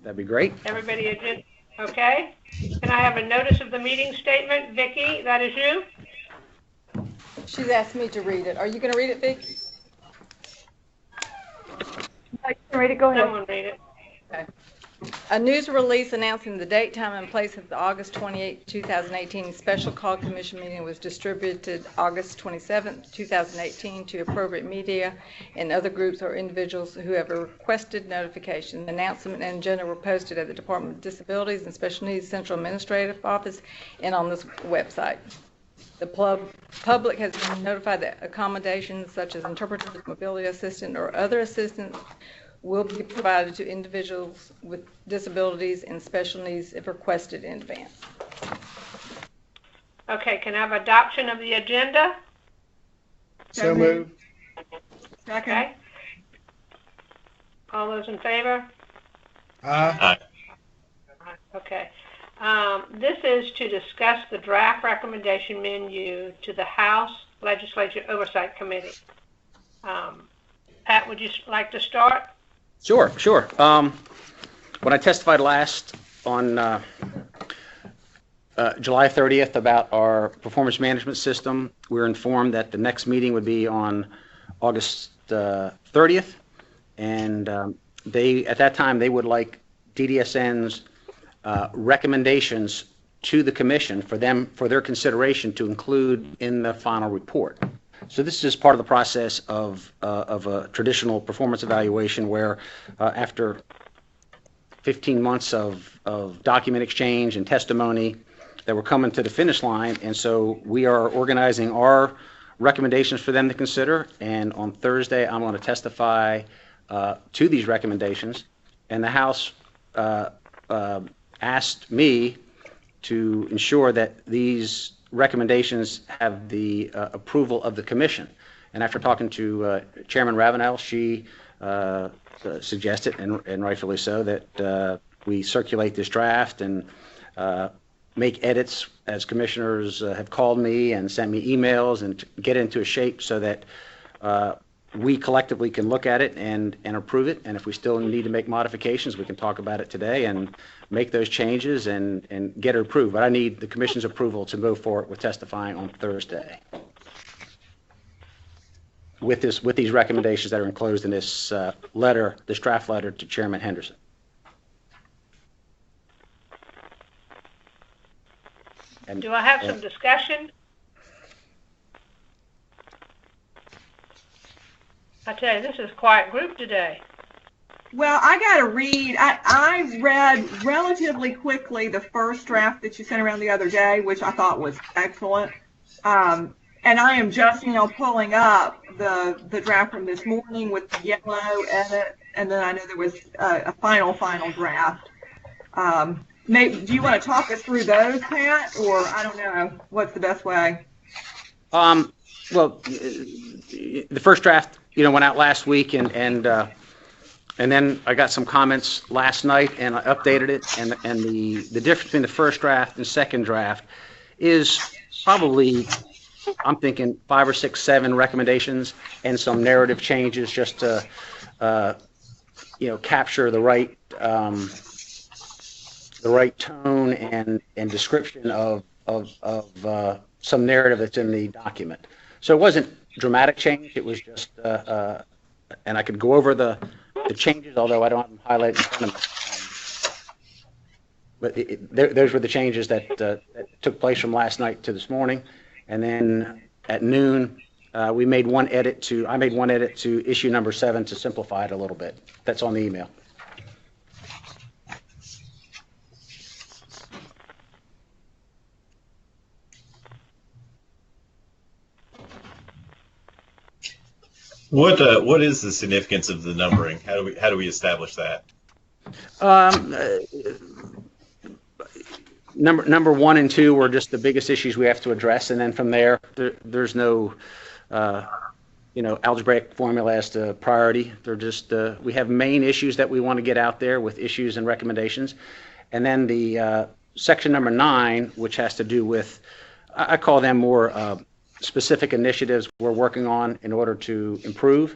That'd be great. Everybody agenda, okay? Can I have a notice of the meeting statement? Vicki, that is you? She's asked me to read it. Are you going to read it, Vic? I can read it. Go ahead. Someone read it. Okay. A news release announcing the date, time, and place of the August 28, 2018 special call commission meeting was distributed August 27, 2018 to appropriate media and other groups or individuals who have requested notification. The announcement and agenda were posted at the Department of Disabilities and Special Needs Central Administrative Office and on this website. The public has been notified that accommodations such as interpreters, mobility assistant, or other assistance will be provided to individuals with disabilities and special needs if requested in advance. Okay, can I have adoption of the agenda? So moved. Second. Okay. All those in favor? Aye. Okay. This is to discuss the draft recommendation menu to the House Legislature Oversight Committee. Pat, would you like to start? Sure. When I testified last on July 30th about our performance management system, we were informed that the next meeting would be on August 30th, and at that time they would like DDSN's recommendations to the commission for their consideration to include in the final report. So this is part of the process of a traditional performance evaluation where after 15 months of document exchange and testimony that we're coming to the finish line, and so we are organizing our recommendations for them to consider, and on Thursday I'm going to testify to these recommendations, and the House asked me to ensure that these recommendations have the approval of the commission. And after talking to Chairman Ravenel, she suggested, and rightfully so, that we circulate this draft and make edits as commissioners have called me and sent me emails and get into a shape so that we collectively can look at it and approve it. And if we still need to make modifications, we can talk about it today and make those changes and get it approved. But I need the commission's approval to move forward with testifying on Thursday with these recommendations that are enclosed in this this draft letter to Chairman Henderson. And, Do I have some discussion? I tell you, this is a quiet group today. Well, I got to read. I read relatively quickly the first draft that you sent around the other day, which I thought was excellent. And I am just, pulling up the draft from this morning with the yellow edit, and then I know there was a final draft. Do you want to talk us through those, Pat, or I don't know, what's the best way? Well, the first draft, went out last week, and then I got some comments last night, and I updated it. And the difference between the first draft and second draft is probably, I'm thinking 5 or 6, 7 recommendations and some narrative changes just to, capture the right tone and description of some narrative that's in the document. So it wasn't dramatic change. It was just, and I could go over the changes, although I don't have them highlighted in front of me. But those were the changes that took place from last night to this morning. And then at noon, I made one edit to issue number 7 to simplify it a little bit. That's on the email. What is the significance of the numbering? How do we establish that? Number 1 and 2 were just the biggest issues we have to address, and then from there's no algebraic formula as to priority. They're just we have main issues that we want to get out there with issues and recommendations, and then the section number 9, which has to do with, I call them more specific initiatives we're working on in order to improve,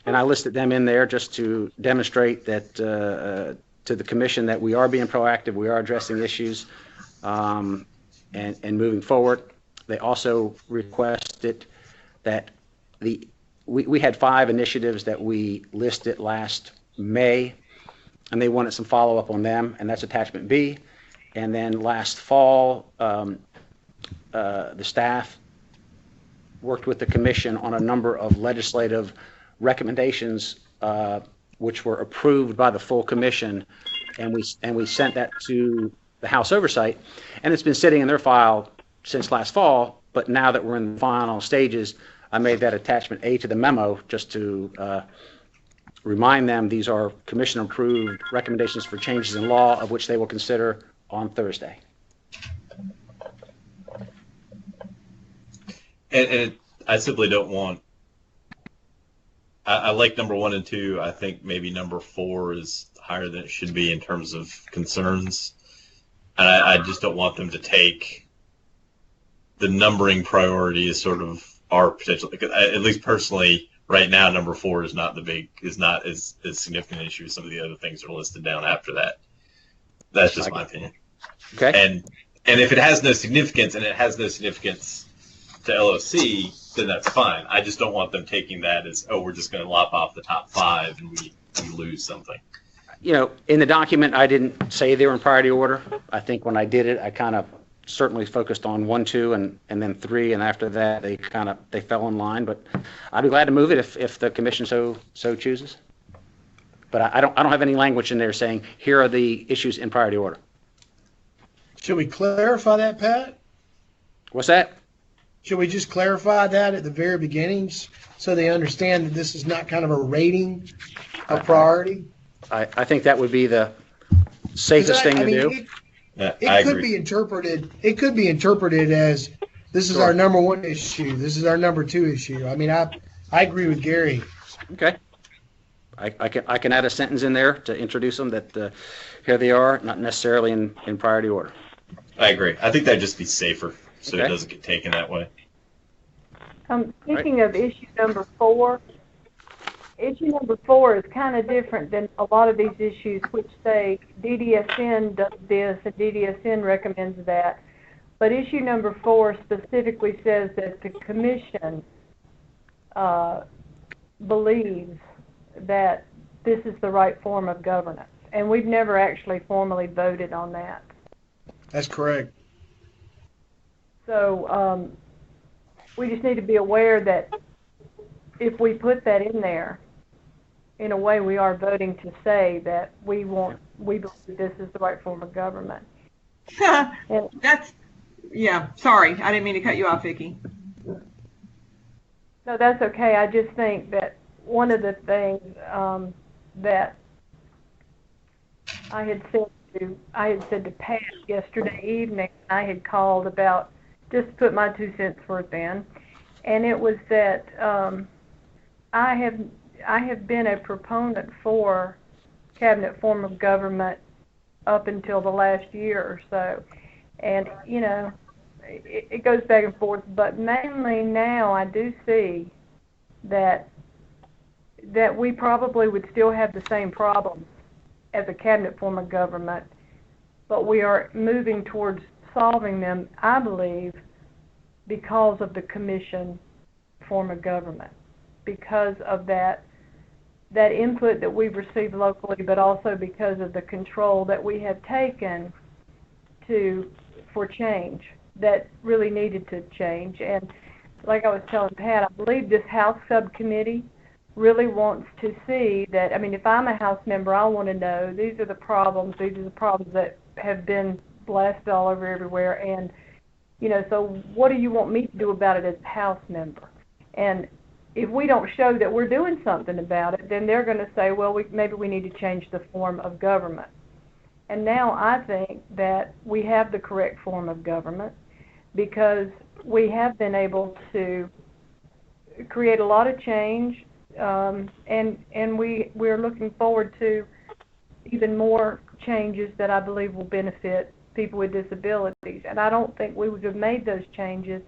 and I listed them in there just to demonstrate that to the commission that we are being proactive, we are addressing issues, and moving forward. They also requested that we had 5 initiatives that we listed last May, and they wanted some follow-up on them, and that's attachment B. And then last fall, the staff worked with the commission on a number of legislative recommendations, which were approved by the full commission, and we sent that to the House Oversight, and it's been sitting in their file since last fall. But now that we're in the final stages, I made that attachment A to the memo just to remind them these are commission-approved recommendations for changes in law, of which they will consider on Thursday. And I simply don't want. I like number 1 and 2. I think maybe number 4 is higher than it should be in terms of concerns. And I just don't want them to take the numbering priority as sort of our potential. At least personally, right now, number 4 is not as significant an issue as some of the other things that are listed down after that. That's just my opinion. Okay. And if it has no significance, and it has no significance to LOC, then that's fine. I just don't want them taking that as, oh, we're just going to lop off the top 5 and we lose something. You know, in the document, I didn't say they were in priority order. I think when I did it, I kind of certainly focused on 1, 2, and then 3, and after that, they fell in line. But I'd be glad to move it if the commission so chooses. But I don't have any language in there saying here are the issues in priority order. Should we clarify that, Pat? What's that? Should we just clarify that at the very beginnings so they understand that this is not kind of a rating of priority? I think that would be the safest thing to do. It could be interpreted. It could be interpreted as this is our number 1 issue. This is our number 2 issue. I mean, I agree with Gary. Okay. I can add a sentence in there to introduce them that here they are, not necessarily in priority order. I agree. I think that'd just be safer, so Okay. it doesn't get taken that way. Speaking of issue number 4, issue number 4 is kind of different than a lot of these issues, which say DDSN does this and DDSN recommends that. But issue number 4 specifically says that the commission believes that this is the right form of governance. And we've never actually formally voted on that. That's correct. So we just need to be aware that if we put that in there, in a way we are voting to say that we believe this is the right form of government. Sorry, I didn't mean to cut you off, Vicki. No, that's okay. I just think that one of the things that I had said to Pat yesterday evening, I had called about, just to put my 2 cents worth in, and it was that I have been a proponent for cabinet form of government up until the last year or so, and you know, it goes back and forth, but mainly now I do see that we probably would still have the same problems as a cabinet form of government, but we are moving towards solving them, I believe, because of the commission form of government, because of that input that we've received locally, but also because of the control that we have taken for change that really needed to change. And like I was telling Pat, I believe this House subcommittee really wants to see that. I mean, if I'm a House member, I want to know these are the problems that have been blasted all over everywhere, and you know, so what do you want me to do about it as a House member? And if we don't show that we're doing something about it, then they're going to say, well, maybe we need to change the form of government. And now I think that we have the correct form of government because we have been able to create a lot of change, and we're looking forward to even more changes that I believe will benefit people with disabilities. And I don't think we would have made those changes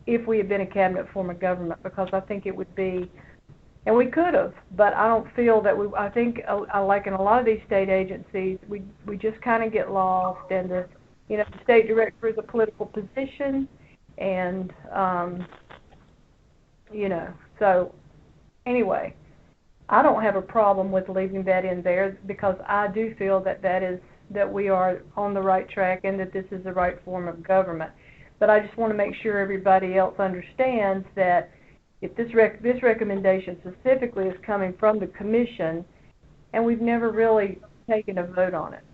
if we had been a cabinet form of government, because I think it would be And we could have, but I don't feel that I think, like in a lot of these state agencies, we just kind of get lost, and the state director is a political position, and, so anyway, I don't have a problem with leaving that in there because I do feel that we are on the right track and that this is the right form of government. But I just want to make sure everybody else understands that if this recommendation specifically is coming from the commission, and we've never really taken a vote on it.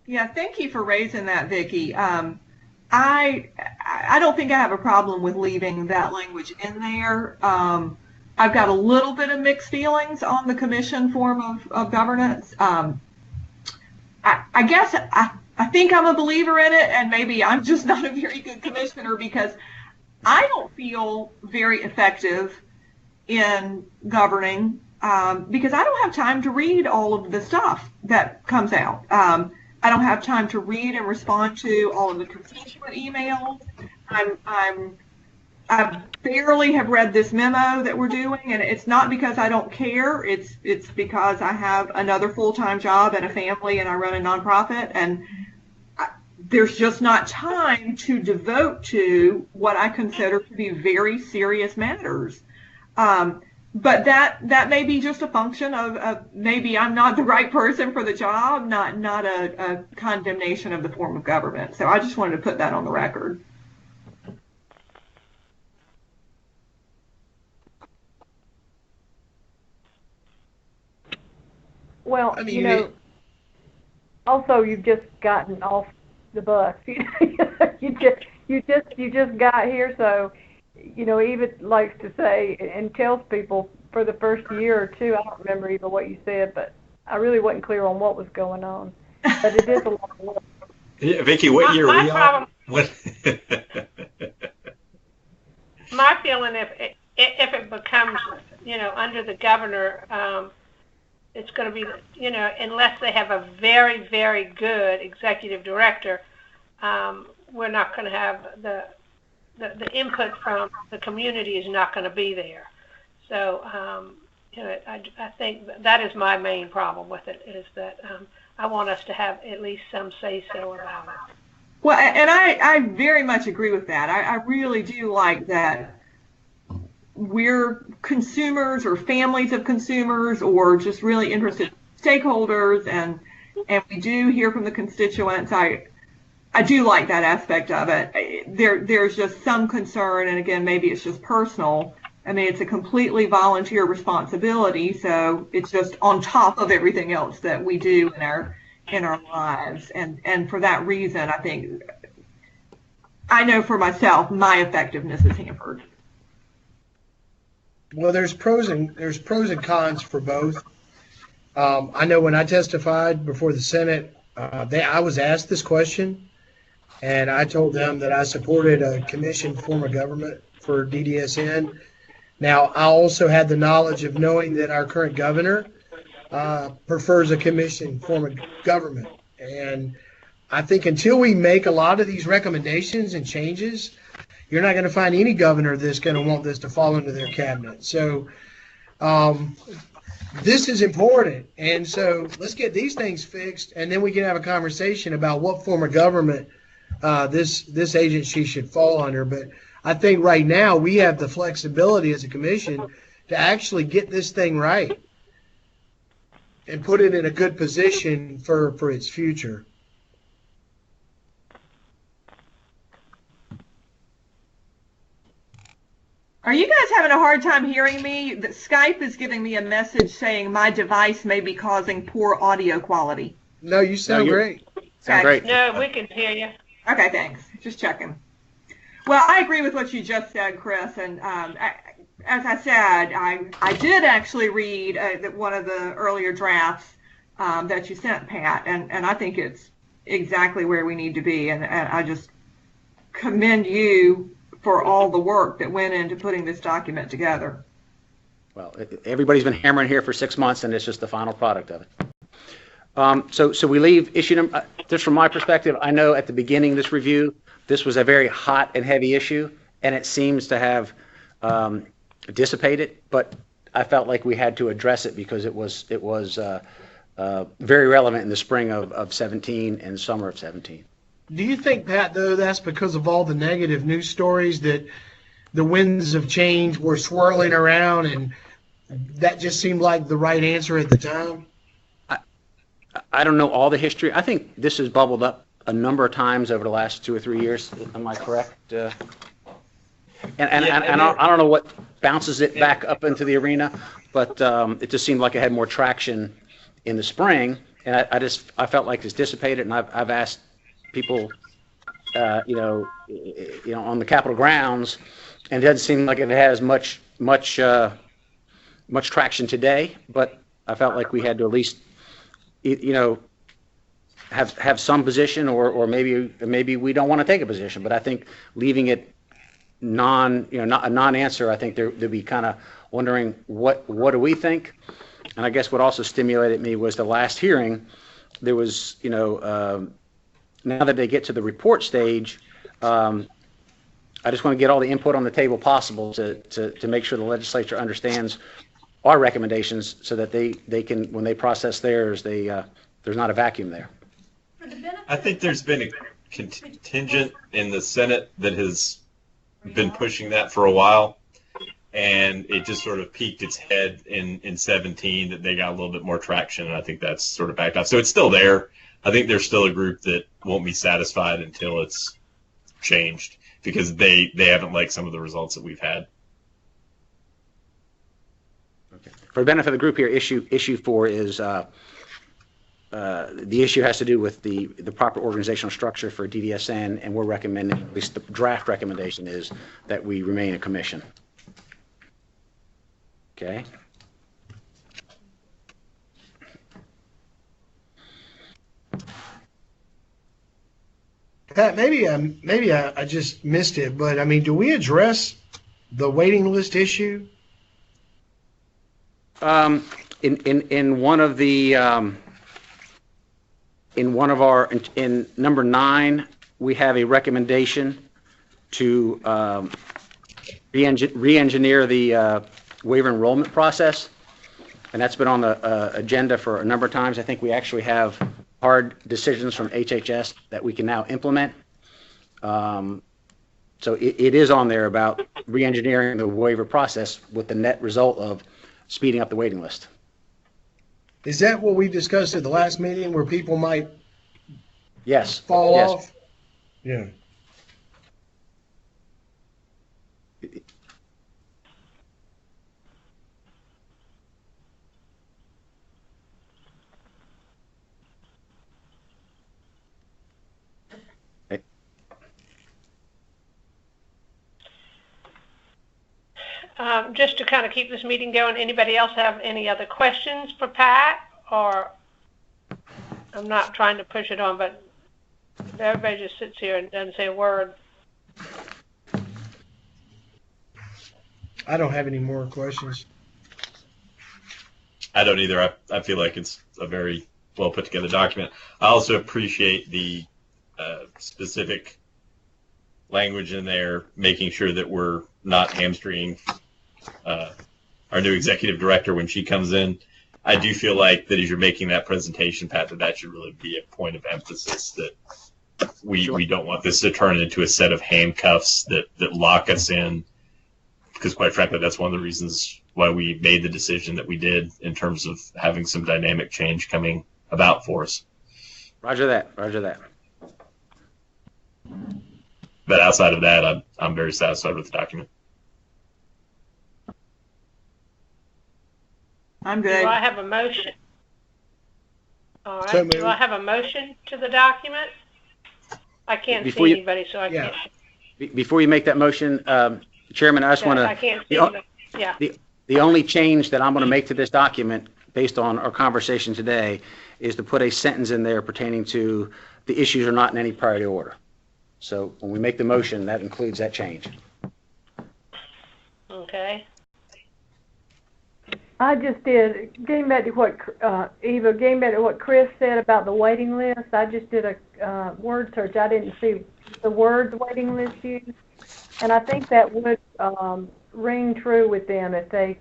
Yeah, thank you for raising that, Vicki. I don't think I have a problem with leaving that language in there. I've got a little bit of mixed feelings on the commission form of governance. I guess I think I'm a believer in it, and maybe I'm just not a very good commissioner because I don't feel very effective in governing because I don't have time to read all of the stuff that comes out. I don't have time to read and respond to all of the constituent emails. I barely have read this memo that we're doing, and it's not because I don't care. It's because I have another full-time job and a family, and I run a nonprofit, and there's just not time to devote to what I consider to be very serious matters. But that may be just a function of maybe I'm not the right person for the job, not a condemnation of the form of government. So I just wanted to put that on the record. Well, also you've just gotten off the bus. You just got here, so Eva likes to say and tells people for the first year or two. I don't remember even what you said, but I really wasn't clear on what was going on. But it is a lot of work. Yeah, Vicki, what year are we on? My feeling, if it becomes, under the governor, it's going to be, unless they have a very, very good executive director, we're not going to have the input from the community is not going to be there. So, I think that is my main problem with it, is that I want us to have at least some say-so about it. Well, and I very much agree with that. I really do like that we're consumers or families of consumers or just really interested stakeholders, and we do hear from the constituents. I do like that aspect of it. There's just some concern, and again, maybe it's just personal. I mean, it's a completely volunteer responsibility, so it's just on top of everything else that we do in our lives. And for that reason, I know for myself, my effectiveness is hampered. Well, there's pros and cons for both. I know when I testified before the Senate, I was asked this question, and I told them that I supported a commission form of government for DDSN. Now, I also had the knowledge of knowing that our current governor prefers a commission form of government. And I think until we make a lot of these recommendations and changes, you're not going to find any governor that's going to want this to fall into their cabinet. So this is important. And so let's get these things fixed, and then we can have a conversation about what form of government this agency should fall under. But I think right now we have the flexibility as a commission to actually get this thing right and put it in a good position for its future. Are you guys having a hard time hearing me? The Skype is giving me a message saying my device may be causing poor audio quality. No, you sound great. Sound great. No, we can hear you. Okay, thanks. Just checking. Well, I agree with what you just said, Chris. And as I said, I did actually read one of the earlier drafts that you sent, Pat, and I think it's exactly where we need to be. And I just commend you for all the work that went into putting this document together. Well, everybody's been hammering here for 6 months, and it's just the final product of it. So we leave issue number, just from my perspective, I know at the beginning of this review, this was a very hot and heavy issue, and it seems to have dissipated. But I felt like we had to address it because it was very relevant in the spring of 17 and summer of 17. Do you think, Pat, though, that's because of all the negative news stories that the winds of change were swirling around and that just seemed like the right answer at the time? I don't know all the history. I think this has bubbled up a number of times over the last 2 or 3 years. Am I correct? And I don't know what bounces it back up into the arena, but it just seemed like it had more traction in the spring, and I felt like it's dissipated, and I've asked people, on the Capitol grounds, and it doesn't seem like it has much traction today. But I felt like we had to at least, have some position, or maybe we don't want to take a position. But I think leaving it not a non-answer, I think they'd be kind of wondering what do we think. And I guess what also stimulated me was the last hearing. There was, now that they get to the report stage, I just want to get all the input on the table possible to make sure the legislature understands our recommendations so that they can, when they process theirs, there's not a vacuum there. I think there's been a contingent in the Senate that has been pushing that for a while. And it just sort of peaked its head in 17 that they got a little bit more traction, and I think that's sort of backed off. So it's still there. I think there's still a group that won't be satisfied until it's changed because they haven't liked some of the results that we've had. Okay. For the benefit of the group here, issue 4 is the issue has to do with the proper organizational structure for DDSN, and we're recommending, at least the draft recommendation is that we remain a commission. Okay. Pat, maybe I just missed it, but I mean, do we address the waiting list issue? In one of our in number 9, we have a recommendation to re-engineer the waiver enrollment process, and that's been on the agenda for a number of times. I think we actually have hard decisions from HHS that we can now implement. So it is on there about re-engineering the waiver process with the net result of speeding up the waiting list. Is that what we discussed at the last meeting where people might fall Yes. off? Yeah. Just to kind of keep this meeting going, anybody else have any other questions for Pat? Or I'm not trying to push it on, but everybody just sits here and doesn't say a word. I don't have any more questions. I don't either. I feel like it's a very well put together document. I also appreciate the specific language in there, making sure that we're not hamstringing our new executive director when she comes in. I do feel like that as you're making that presentation, Pat, that should really be a point of emphasis, that we don't want this to turn into a set of handcuffs that lock us in, because quite frankly, that's one of the reasons why we made the decision that we did in terms of having some dynamic change coming about for us. Roger that. But outside of that, I'm very satisfied with the document. I'm good. Do I have a motion? All right. So Do I have a motion to the document? I can't Before see you- anybody, so I Yeah. can't. Before you make that motion, Chairman, I just want I can't see to. anybody. Yeah. The only change that I'm going to make to this document, based on our conversation today, is to put a sentence in there pertaining to the issues are not in any priority order. So when we make the motion, that includes that change. Okay. I just did, getting back to what, Eva, getting back to what Chris said about the waiting list, I just did a word search. I didn't see the word waiting list used. And I think that would ring true with them if they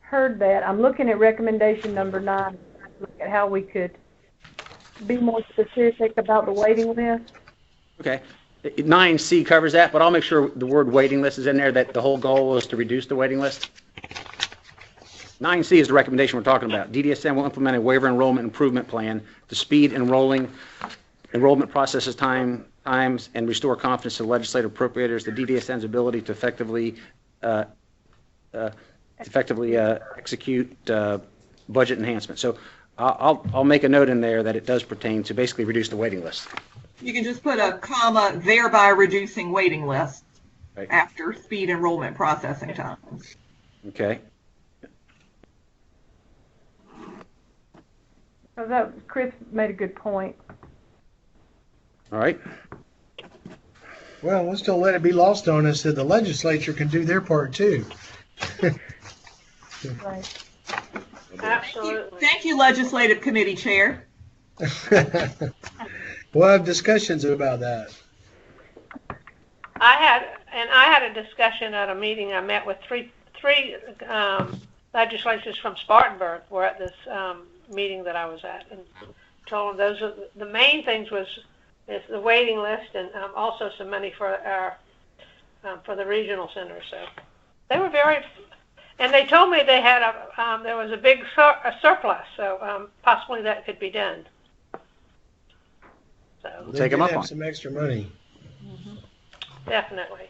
heard that. I'm looking at recommendation number 9, look at how we could be more specific about the waiting list. Okay. 9C covers that, but I'll make sure the word waiting list is in there, that the whole goal is to reduce the waiting list. 9C is the recommendation we're talking about. DDSN will implement a waiver enrollment improvement plan to speed enrollment processes times and restore confidence to legislative appropriators, the DDSN's ability to effectively execute budget enhancement. So I'll make a note in there that it does pertain to basically reduce the waiting list. You can just put a comma, thereby reducing waiting lists Right. after speed enrollment processing times. Okay. So Chris made a good point. All right. Well, let's don't let it be lost on us that the legislature can do their part too. Right. Absolutely. Thank you, Legislative Committee Chair. We'll have discussions about that. I had a discussion at a meeting. I met with three legislators from Spartanburg were at this meeting that I was at, and told them those are the main things is the waiting list and also some money for our for the regional center. So they were very, and they told me they had there was a big surplus, so possibly that could be done. So We'll take them up on it. Some extra money. definitely.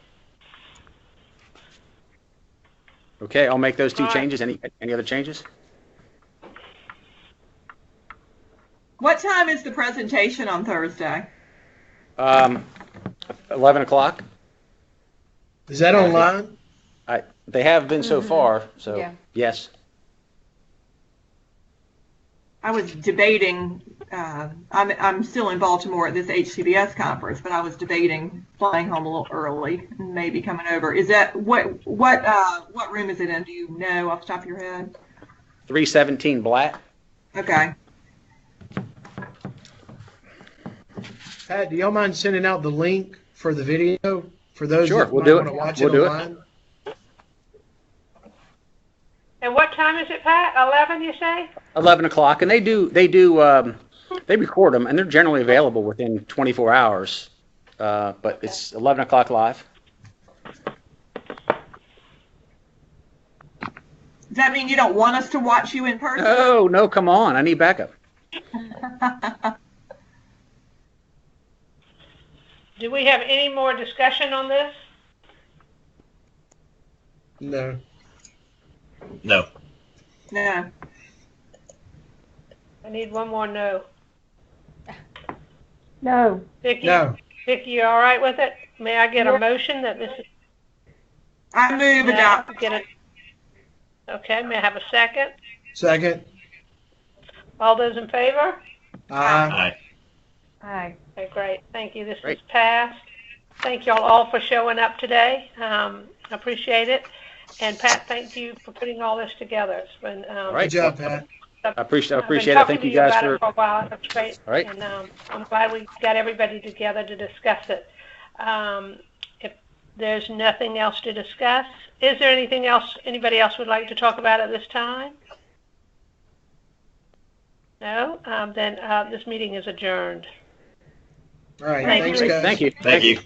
Okay, I'll make those two All right. changes. Any other changes? What time is the presentation on Thursday? 11 o'clock. Is that online? They have been so far, so Yeah. yes. I was debating, I'm still in Baltimore at this HCDS conference, but I was debating flying home a little early and maybe coming over. Is that, what room is it in? Do you know off the top of your head? 317 Blatt. Okay. Pat, do y'all mind sending out the link for the video for those Sure, that we'll might do want it. to watch We'll it do it. online? And what time is it, Pat? 11, you say? 11 o'clock, and they record them, and they're generally available within 24 hours. But it's 11 o'clock live. Does that mean you don't want us to watch you in person? No, come on. I need backup. Do we have any more discussion on this? No. No. No. I need one more no. No. Vicki, No. Vicki, you all right with it? May I get a motion that this is? I move May I adopt. get okay, may I have a second? Second. All those in favor? Aye. Aye. Okay, great. Thank you. This Great. is passed. Thank you all for showing up today. Appreciate it. And Pat, thank you for putting all this together. It's been All right. Good job, Pat. I appreciate I've been it. talking Thank to you guys about for. it for a while. That's great. All right. And I'm glad we got everybody together to discuss it. If there's nothing else to discuss, is there anything else anybody else would like to talk about at this time? No? Then this meeting is adjourned. All right. Thank Thanks, you. guys. Thank you. Thank you.